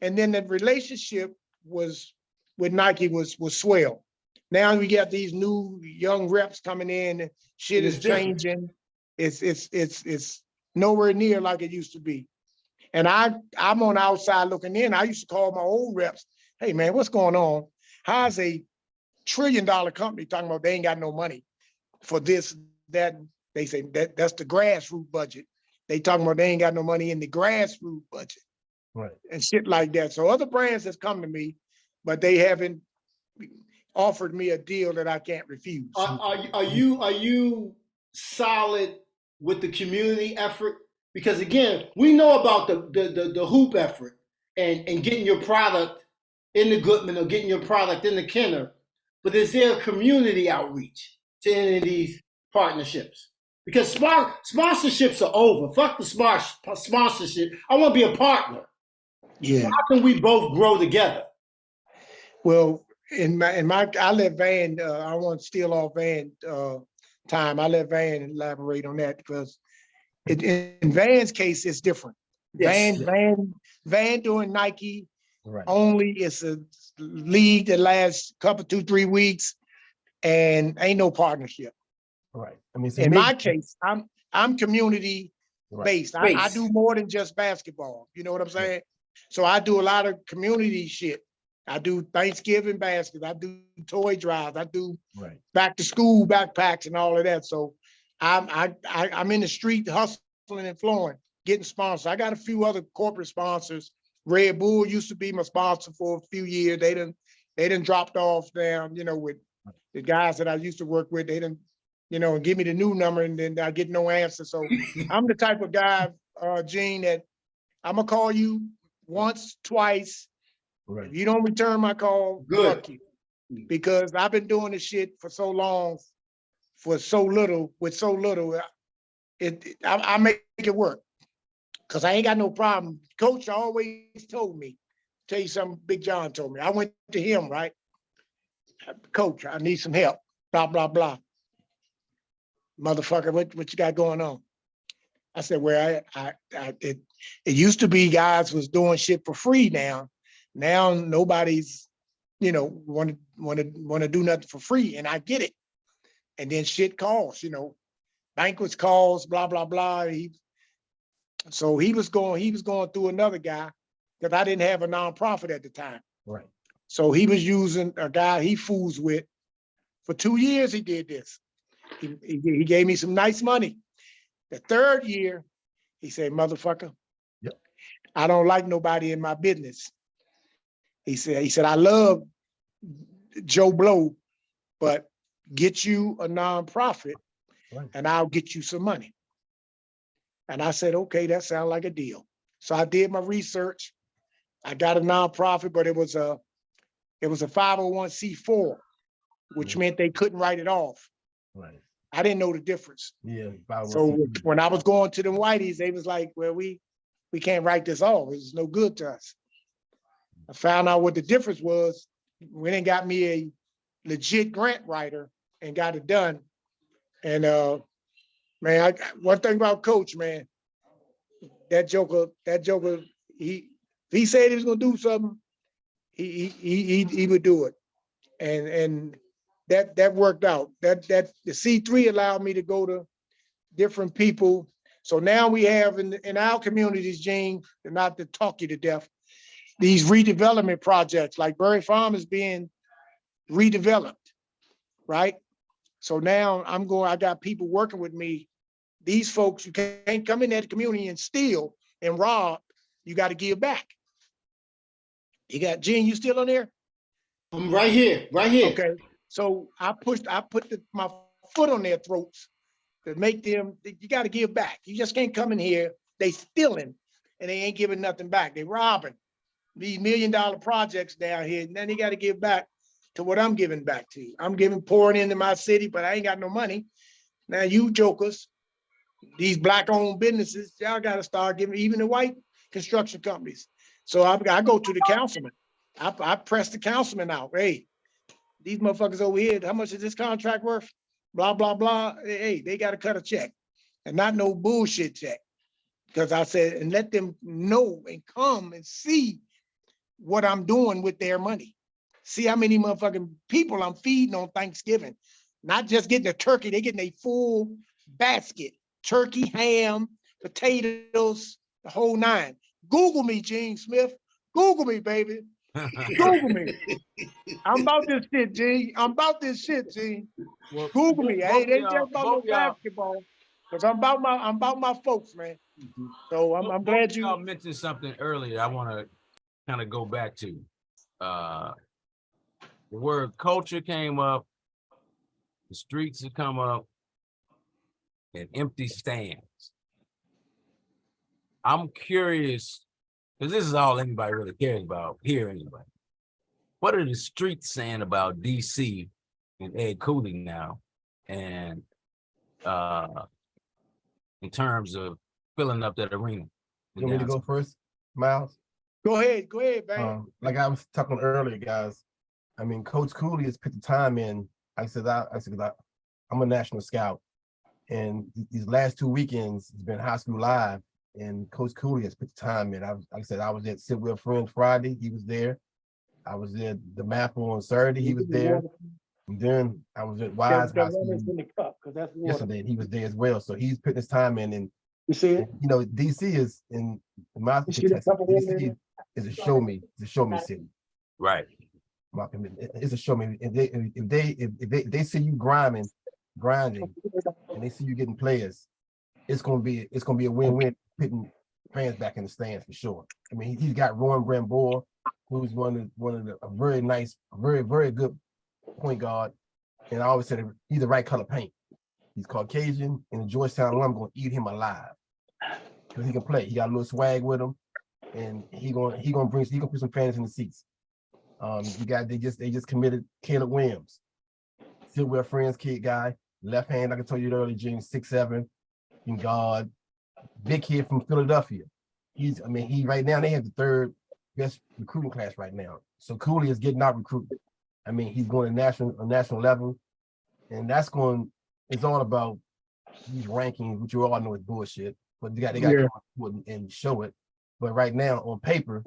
And then the relationship was with Nike was swell. Now we got these new young reps coming in. Shit is changing. It's nowhere near like it used to be. And I'm on the outside looking in. I used to call my old reps, hey man, what's going on? How's a $1 trillion company talking about they ain't got no money for this, that? They say that's the grassroots budget. They talking about they ain't got no money in the grassroots budget. Right. And shit like that. So other brands has come to me, but they haven't offered me a deal that I can't refuse. Are you solid with the community effort? Because again, we know about the hoop effort and getting your product in the Goodman or getting your product in the Kenner, but is there a community outreach to any of these partnerships? Because sponsorships are over. Fuck the sponsorship. I want to be a partner. Yeah. How can we both grow together? Well, I let Van, I want to steal off Van time. I let Van elaborate on that because in Van's case, it's different. Yes. Van doing Nike only. It's a league that lasts a couple, 2-3 weeks and ain't no partnership. Right. I mean, in my case, I'm community based. I do more than just basketball. You know what I'm saying? So I do a lot of community shit. I do Thanksgiving baskets. I do toy drives. I do back to school backpacks and all of that. So I'm in the street hustling and flowing, getting sponsors. I got a few other corporate sponsors. Red Bull used to be my sponsor for a few years. They done dropped off down, you know, with the guys that I used to work with. They didn't, you know, give me the new number and then I get no answer. So I'm the type of guy, Gene, that I'm gonna call you once, twice. If you don't return my call, fuck you. Because I've been doing this shit for so long, for so little, with so little, I make it work. Cause I ain't got no problem. Coach always told me, tell you something Big John told me. I went to him, right? Coach, I need some help, blah, blah, blah. Motherfucker, what you got going on? I said, well, it used to be guys was doing shit for free now. Now nobody's, you know, want to do nothing for free, and I get it. And then shit calls, you know, banquets calls, blah, blah, blah. So he was going through another guy because I didn't have a nonprofit at the time. Right. So he was using a guy he fools with. For 2 years, he did this. He gave me some nice money. The third year, he said, motherfucker, yep. I don't like nobody in my business. He said, I love Joe Blow, but get you a nonprofit right. and I'll get you some money. And I said, okay, that sounds like a deal. So I did my research. I got a nonprofit, but it was a 501c4, which meant they couldn't write it off. Right. I didn't know the difference. Yeah. So when I was going to them whiteys, they was like, well, we can't write this off. It's no good to us. I found out what the difference was. We then got me a legit grant writer and got it done. And man, one thing about Coach, man, that joker, he said he was gonna do something, he would do it. And that worked out. That the C3 allowed me to go to different people. So now we have in our communities, Gene, and not to talk you to death, these redevelopment projects, like Berry Farm is being redeveloped, right? So now I got people working with me. These folks, you can't come in that community and steal and rob. You got to give back. You got Gene, you still on there? I'm right here, right here. Okay. So I put my foot on their throats to make them, you got to give back. You just can't come in here. They stealing and they ain't giving nothing back. They robbing these $1 million projects down here. And then you got to give back to what I'm giving back to you. I'm pouring into my city, but I ain't got no money. Now you jokers, these black owned businesses, y'all got to start giving, even the white construction companies. So I go to the councilman. I press the councilman out. Hey, these motherfuckers over here, how much is this contract worth? Blah, blah, blah. Hey, they got to cut a check and not no bullshit check. Because I said, and let them know and come and see what I'm doing with their money. See how many motherfucking people I'm feeding on Thanksgiving. Not just getting a turkey, they getting a full basket. Turkey, ham, potatoes, the whole nine. Google me, Gene Smith. Google me, baby. Google me. I'm about this shit, Gene. I'm about this shit, Gene. Well, Google me. Hey, it ain't just about no basketball. Because I'm about my folks, man. So I'm glad y'all mentioned something earlier. I want to kind of go back to. The word culture came up, the streets have come up, and empty stands. I'm curious, because this is all anybody really cares about here anyway. What are the streets saying about DC and Ed Cooley now? And in terms of filling up that arena. You want me to go first, Miles? Go ahead, man. Like I was talking earlier, guys. I mean, Coach Cooley has put the time in. I said, I'm a national scout. And these last 2 weekends, it's been high school live. And Coach Cooley has put the time in. I was at Sit With Friends Friday. He was there. I was at the Maple on Saturday. He was there. And then I was at Wise High School yesterday. And he was there as well. So he's putting his time in. And you see it? You know, DC is in my opinion, DC is a show me city. Right. It's a show me. If they see you grinding, and they see you getting players, it's gonna be a win-win, putting fans back in the stands for sure. I mean, he's got Rowan Bramboa, who's a very nice, very good point guard. And I always said he's the right color paint. He's Caucasian, and the Georgetown alum gonna eat him alive because he can play. He got a little swag with him, and he gonna put some fans in the seats. They just committed Caleb Williams, Still Wear Friends kid guy, left hand. Like I told you earlier, James 6'7", can guard, big kid from Philadelphia. He right now they have the third best recruiting class right now. So Cooley is getting out recruited. I mean, he's going to national level, and it's all about these rankings, which you all know is bullshit. But they got to come out and show it. But right now, on paper,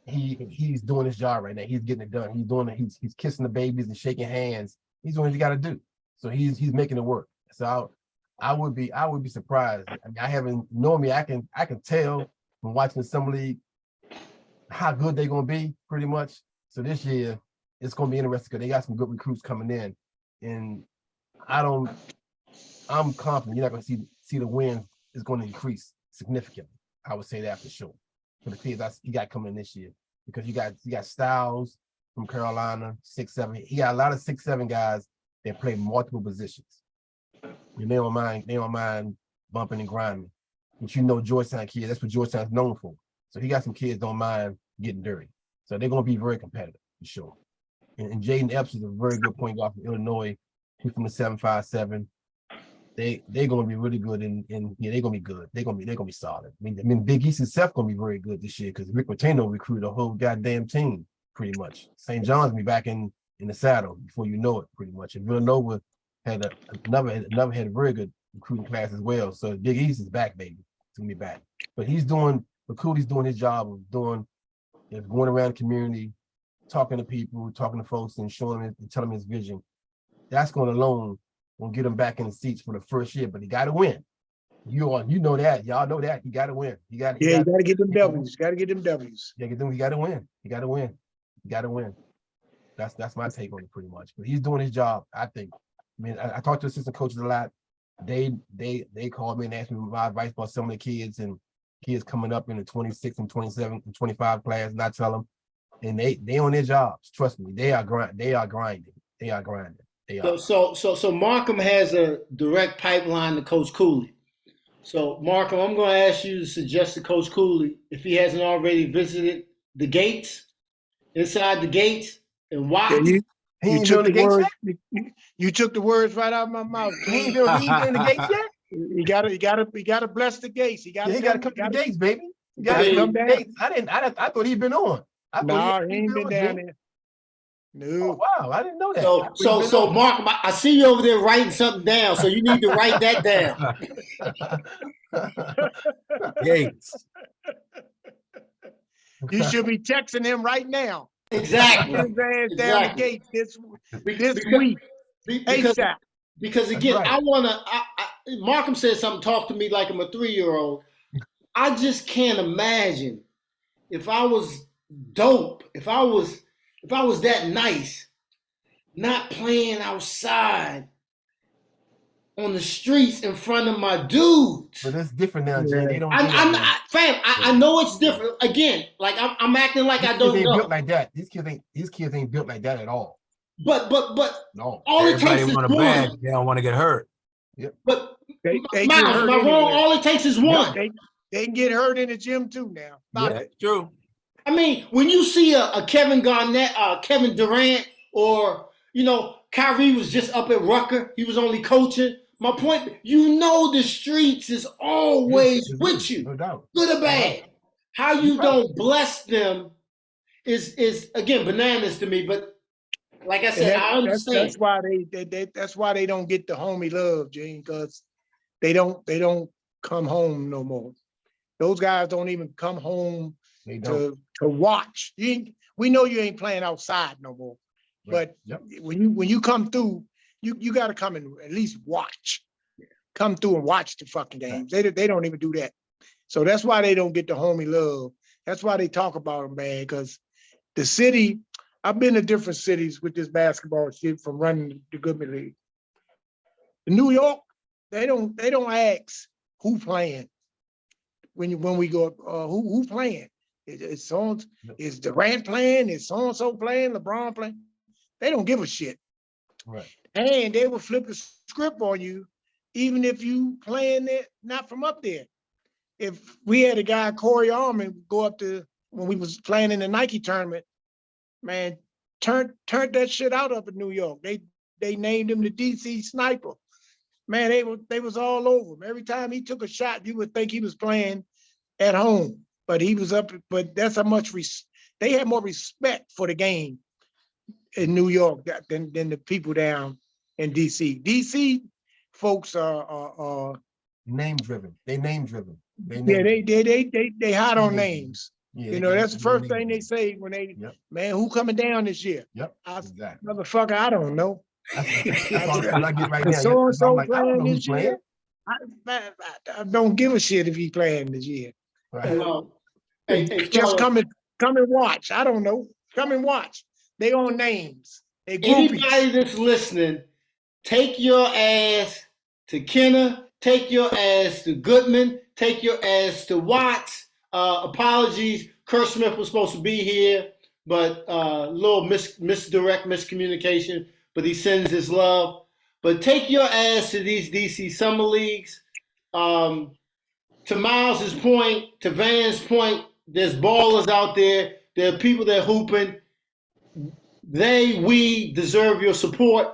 he's doing his job right now. He's getting it done. He's doing it. He's kissing the babies and shaking hands. He's doing what he got to do. So he's making it work. So I would be surprised. I mean, I haven't normally I can tell from watching the summer league how good they're gonna be, pretty much. So this year it's gonna be interesting because they got some good recruits coming in, and I'm confident you're not gonna see the win is going to increase significantly. I would say that for sure for the kids you got coming in this year, because you got Styles from Carolina, 6'7". He got a lot of 6'7" guys that play multiple positions. And they don't mind bumping and grinding. But you know, Georgetown kids, that's what Georgetown's known for. So he got some kids don't mind getting dirty. So they're gonna be very competitive for sure. And Jaden Epps is a very good point guard from Illinois. He's from the 757. They're gonna be really good, and yeah, they're gonna be good. They're gonna be solid. I mean, Big East itself gonna be very good this year because Rick Pitino recruited a whole goddamn team pretty much. St. John's gonna be back in the saddle before you know it, pretty much. And Villanova had another had a very good recruiting class as well. So Big East is back, baby. It's gonna be back. But Cooley's doing his job of going around the community, talking to people, talking to folks, and showing them and telling them his vision. That's going alone will get him back in the seats for the first year, but he got to win. You know that. Y'all know that. He got to win. You got to get them W's. Got to get them W's. Yeah, get them. He got to win. He got to win. He got to win. That's my take on it, pretty much. But he's doing his job, I think. I mean, I talk to assistant coaches a lot. They call me and ask me my advice about some of the kids coming up in the 26 and 27 and 25 class, and I tell them, and they on their jobs. Trust me, they are grinding. They are grinding. So Markham has a direct pipeline to Coach Cooley. So Markham, I'm going to ask you to suggest to Coach Cooley, if he hasn't already visited the gates, inside the gates, and watched. You took the words right out of my mouth. He ain't been in the gates yet. You gotta bless the gates. He gotta come to the gates, baby. You gotta come to the gates. I thought he'd been on. No, he ain't been down there. No. Oh, wow, I didn't know that. So Mark, I see you over there writing something down. So you need to write that down. Gates. You should be texting him right now. Exactly. Down the gates this week. Because again, right. Markham said something, talk to me like I'm a 3-year-old. I just can't imagine if I was dope, if I was that nice, not playing outside on the streets in front of my dudes. But it's different now, Jay. They don't. I know it's different. Again, like I'm acting like I don't know. Built like that. These kids ain't built like that at all. But no. All it takes is one. They don't want to get hurt. Yep. But all it takes is one. They can get hurt in the gym too now. That's true. I mean, when you see a Kevin Garnett, Kevin Durant, or Kyrie was just up at Rucker, he was only coaching. My point, the streets is always with you, no doubt, good or bad. How you don't bless them is again bananas to me. But like I said, I understand. That's why they don't get the homie love, Gene, because they don't come home no more. Those guys don't even come home to watch. We know you ain't playing outside no more. Right. But when you come through, you got to come and at least watch. Come through and watch the fucking games. They don't even do that. So that's why they don't get the homie love. That's why they talk about them bad, because the city. I've been to different cities with this basketball shit from running the Goodman League. In New York, they don't ask who playing when we go who playing. Is Durant playing? Is so and so playing? LeBron playing? They don't give a shit. Right. And they will flip the script on you, even if you playing it not from up there. If we had a guy, Corey Allman, go up to when we was playing in the Nike tournament, man, turned that shit out up in New York. They named him the DC Sniper. Man, they was all over him. Every time he took a shot, you would think he was playing at home, but he was up. But that's how much they had more respect for the game in New York than the people down in DC. DC folks are name driven. They name driven. They hot on names. Yeah, that's the first thing they say when they, man, who coming down this year? Yep, exactly. Motherfucker, I don't know. I get right now. So-and-so playing this year. I don't give a shit if he playing this year. Right. Well, hey, Just fellas, come and watch. I don't know. Come and watch. They own names. They anybody groupies. that's listening, take your ass to Kenner, take your ass to Goodman, take your ass to Watts. Apologies, Kurt Smith was supposed to be here, but little miscommunication, but he sends his love. But take your ass to these DC Summer Leagues. To Miles's point, to Van's point, there's ballers out there. There are people that are hooping. We deserve your support.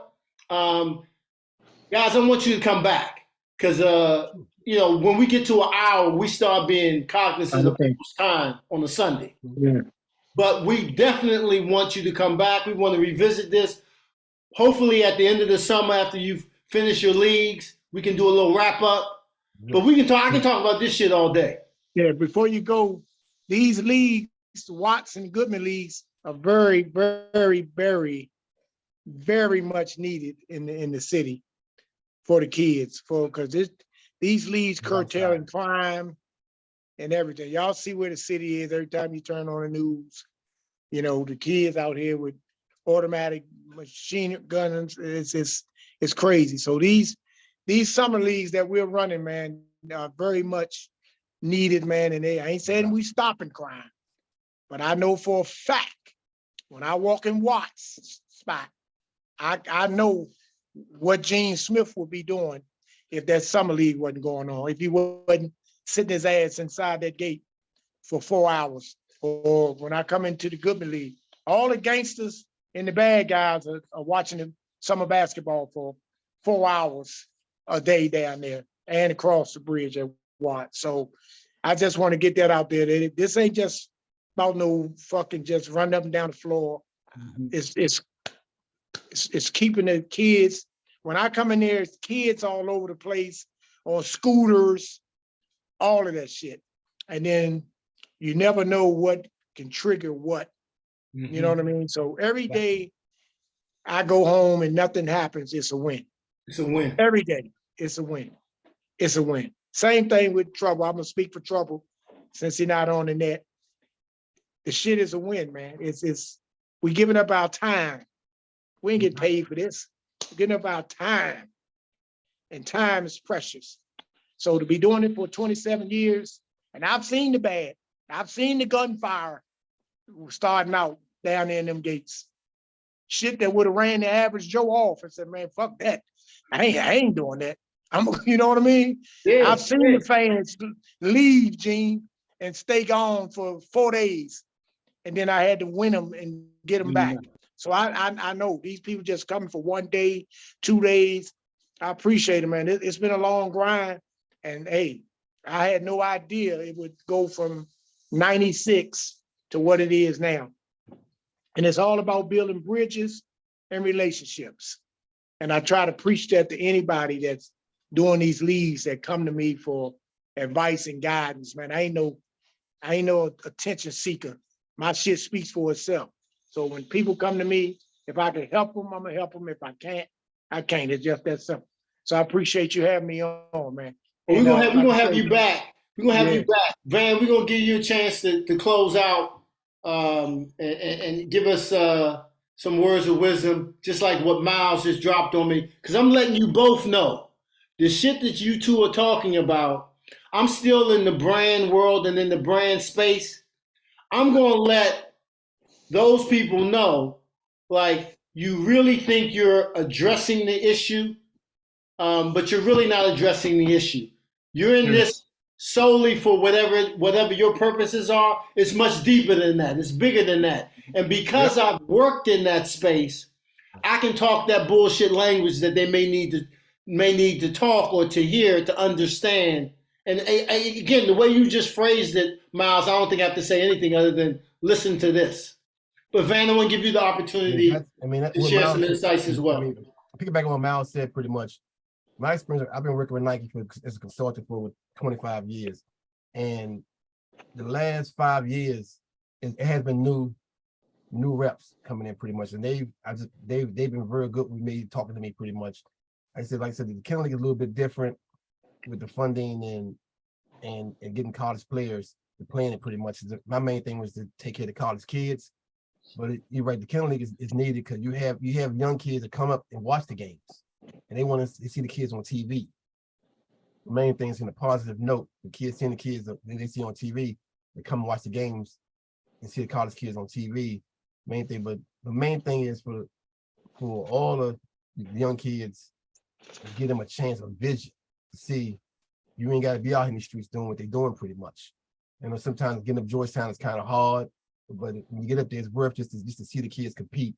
Guys, I want you to come back because, when we get to an hour, we start being cognizant of people's time on a Sunday. Yeah. But we definitely want you to come back. We want to revisit this. Hopefully at the end of the summer, after you've finished your leagues, we can do a little wrap up. But we can talk. I can talk about this shit all day. Yeah, before you go, these leagues, Watts and Goodman leagues, are very, very, very, very much needed in the city for the kids. Because these leagues curtailing crime and everything. Y'all see where the city is every time you turn on the news. The kids out here with automatic machine guns. It's crazy. So these summer leagues that we're running, man, are very much needed, man. And I ain't saying we stopping crime, but I know for a fact when I walk in Watts spot, I know what Gene Smith would be doing if that summer league wasn't going on, if he wasn't sitting his ass inside that gate for 4 hours. Or when I come into the Goodman League, all the gangsters and the bad guys are watching the summer basketball for 4 hours a day down there and across the bridge at Watts. So I just want to get that out there. This ain't just about no fucking just running up and down the floor. It's keeping the kids. When I come in there, it's kids all over the place on scooters, all of that shit. And then you never know what can trigger what. You know what I mean? So every day I go home and nothing happens, it's a win. It's a win. Every day, it's a win. It's a win. Same thing with Trouble. I'm gonna speak for Trouble since he's not on the net. The shit is a win, man. We giving up our time. We ain't getting paid for this. We're giving up our time. And time is precious. So to be doing it for 27 years, and I've seen the bad. I've seen the gunfire starting out down there in them gates. Shit that would have ran the average Joe off and said, man, fuck that. I ain't doing that. You know what I mean? Yeah, I've seen the fans leave, Gene, and stay gone for 4 days. And then I had to win them and get them back. So I know these people just coming for 1 day, 2 days. I appreciate it, man. It's been a long grind. And hey, I had no idea it would go from 96 to what it is now. And it's all about building bridges and relationships. And I try to preach that to anybody that's doing these leagues that come to me for advice and guidance, man. I ain't no attention seeker. My shit speaks for itself. So when people come to me, if I can help them, I'm gonna help them. If I can't, I can't. It's just that simple. So I appreciate you having me on, man. We're gonna have you back. We're gonna have you back. Van, we're gonna give you a chance to close out and give us some words of wisdom, just like what Miles just dropped on me. Because I'm letting you both know the shit that you two are talking about. I'm still in the brand world and in the brand space. I'm gonna let those people know, like, you really think you're addressing the issue, but you're really not addressing the issue. You're in this solely for whatever your purposes are. It's much deeper than that. It's bigger than that. And because I've worked in that space, I can talk that bullshit language that they may need to talk or to hear to understand. And again, the way you just phrased it, Miles, I don't think I have to say anything other than listen to this. But Van, I want to give you the opportunity to share some insights as well. Piggyback on what Miles said, pretty much. My experience, I've been working with Nike as a consultant for 25 years. And the last 5 years, it has been new reps coming in pretty much. And they've been very good with me, talking to me pretty much. Like I said, the Kennel League is a little bit different. the funding and getting college players to playing it pretty much. My main thing was to take care of the college kids. But you're right, the kennel league is needed because you have young kids that come up and watch the games, and they want to see the kids on TV. The main thing is in a positive note. The kids seeing the kids that they see on TV, they come and watch the games and see the college kids on TV. Main thing, but the main thing is for all the young kids, give them a chance, a vision to see you ain't got to be out in the streets doing what they're doing pretty much. You know, sometimes getting up Georgetown is kind of hard, but when you get up there, it's worth just to see the kids compete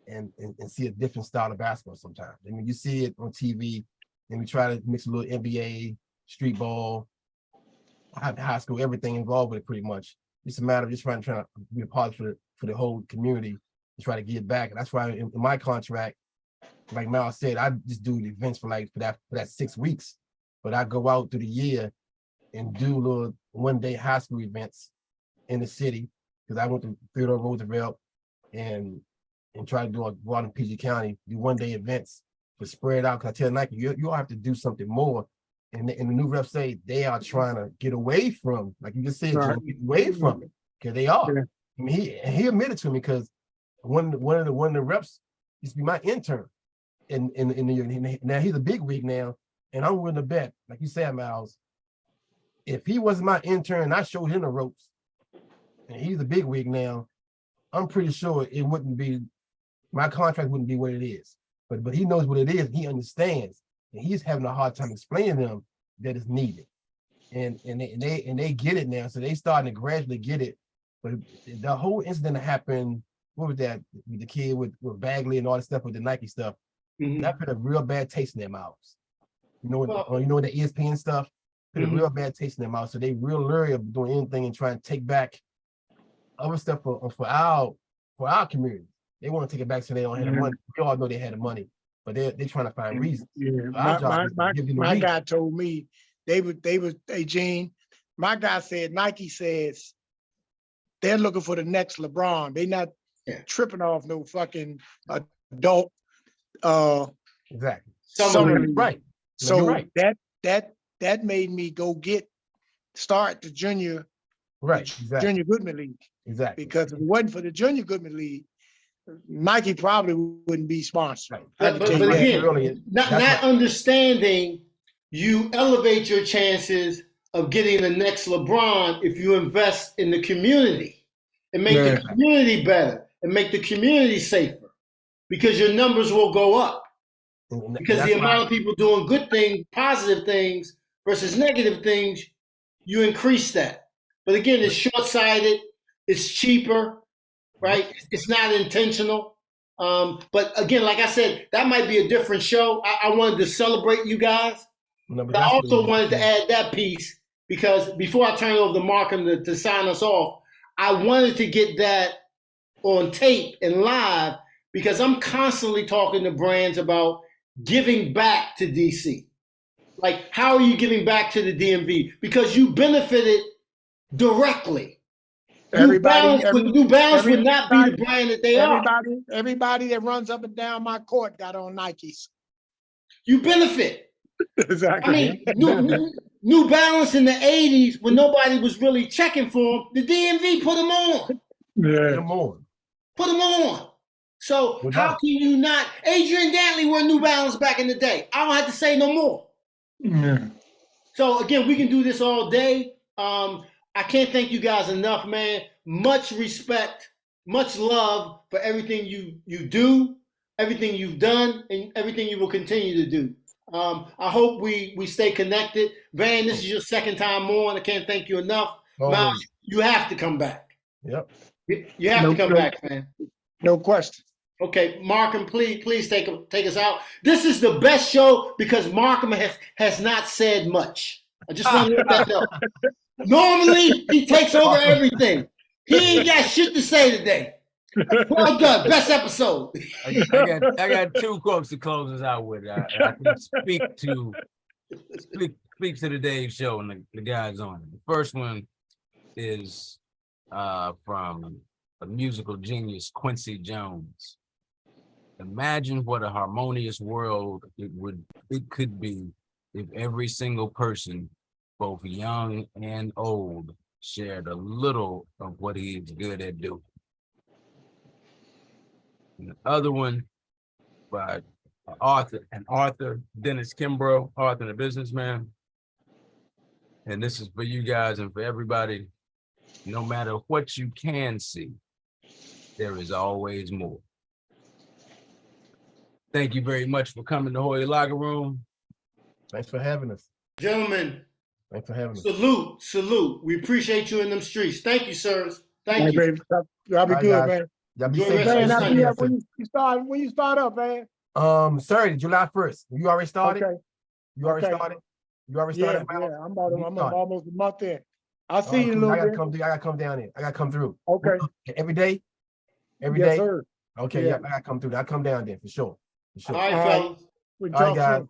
and see a different style of basketball sometimes. I mean, you see it on TV, and we try to mix a little NBA, street ball, high school, everything involved with it pretty much. It's a matter of just trying to be a part for the whole community and try to give back. And that's why in my contract, like Mal said, I just do the events for that 6 weeks, but I go out through the year and do little one-day high school events in the city, because I went to Theodore Roosevelt and try to go out in PG County, do one-day events, but spread out. Because I tell Nike, you all have to do something more. And the new reps say they are trying to get away from, like you just said, Right. Joe, get away from it, because they are. Yeah. I mean, he admitted to me, because one of the reps used to be my intern in the year. Now he's a big wig now, and I'm willing to bet, like you said, Miles, if he wasn't my intern, I showed him the ropes, and he's a big wig now, I'm pretty sure it wouldn't be, my contract wouldn't be what it is. But he knows what it is, he understands, and he's having a hard time explaining to them that it's needed. And they get it now, so they starting to gradually get it. But the whole incident that happened, what was that, with the kid with Bagley and all that stuff with the Nike stuff, that put a real bad taste in their mouths. You know, the ESPN stuff put a real bad taste in their mouths. So they real leery of doing anything and trying to take back other stuff for our community. They want to take it back so they don't have the money. We all know they had the money, but they're trying to find reasons. Yeah, So my guy told me they would, hey Gene, my guy said Nike says they're looking for the next LeBron. They not tripping off no fucking adult exactly. summer league. Right. So you're right. that made me go start the junior junior Goodman League. Exactly. Because if it wasn't for the junior Goodman League, Nike probably wouldn't be sponsored. But again, not understanding, you elevate your chances of getting the next LeBron if you invest in the community and make the community better and make the community safer, because your numbers will go up. Because the amount of people doing good things, positive things versus negative things, you increase that. But again, it's short-sighted, it's cheaper, right? It's not intentional. But again, like I said, that might be a different show. I wanted to celebrate you guys. But I also wanted to add that piece, because before I turn it over to Markham to sign us off, I wanted to get that on tape and live, because I'm constantly talking to brands about giving back to DC. Like, how are you giving back to the DMV? Because you benefited directly. New Balance would not be the brand that they are. Everybody that runs up and down my court got on Nikes. You benefit. Exactly. I mean, New Balance in the 80s, when nobody was really checking for them, the DMV put them on. Put them on. So how can you not? Adrian Dantley wore New Balance back in the day. I don't have to say no more. Yeah. So again, we can do this all day. I can't thank you guys enough, man. Much respect, much love for everything you do, everything you've done, and everything you will continue to do. I hope we stay connected. Van, this is your second time on. I can't thank you enough. Miles, you have to come back. Yep. You have to come back, man. No question. Okay, Markham, please take us out. This is the best show because Markham has not said much. I just want to let that know. Normally, he takes over everything. He ain't got shit to say today. Well done. Best episode. I got two quotes to close us out with. I can speak to the Dave Show and the guys on it. The first one is from a musical genius, Quincy Jones. Imagine what a harmonious world it could be if every single person, both young and old, shared a little of what he's good at doing. And the other one by Arthur Dennis Kimbrough, Arthur the businessman. And this is for you guys and for everybody. No matter what you can see, there is always more. Thank you very much for coming to Hoya Locker Room. Thanks for having us. Gentlemen, Thanks for having us. salute. We appreciate you in them streets. Thank you, sirs. Thank you. Baby. Y'all be All right, good, guys. man. Y'all be Enjoy safe. the rest of Man, your I'll Sunday. be up when you start up, man. Saturday, July 1st. You already started? Okay. You already Okay. started? You already Yeah, started? yeah. I'm started? almost a month in. I'll see All right, you in a cool. I little gotta bit. come. I gotta come down there. I gotta come through. Okay. Every day. Every Yes, day. sir. Okay. Yeah. Yep. I gotta come through. I come down there for sure. For sure. All right, All right. fellas. We All right, talk guys. soon.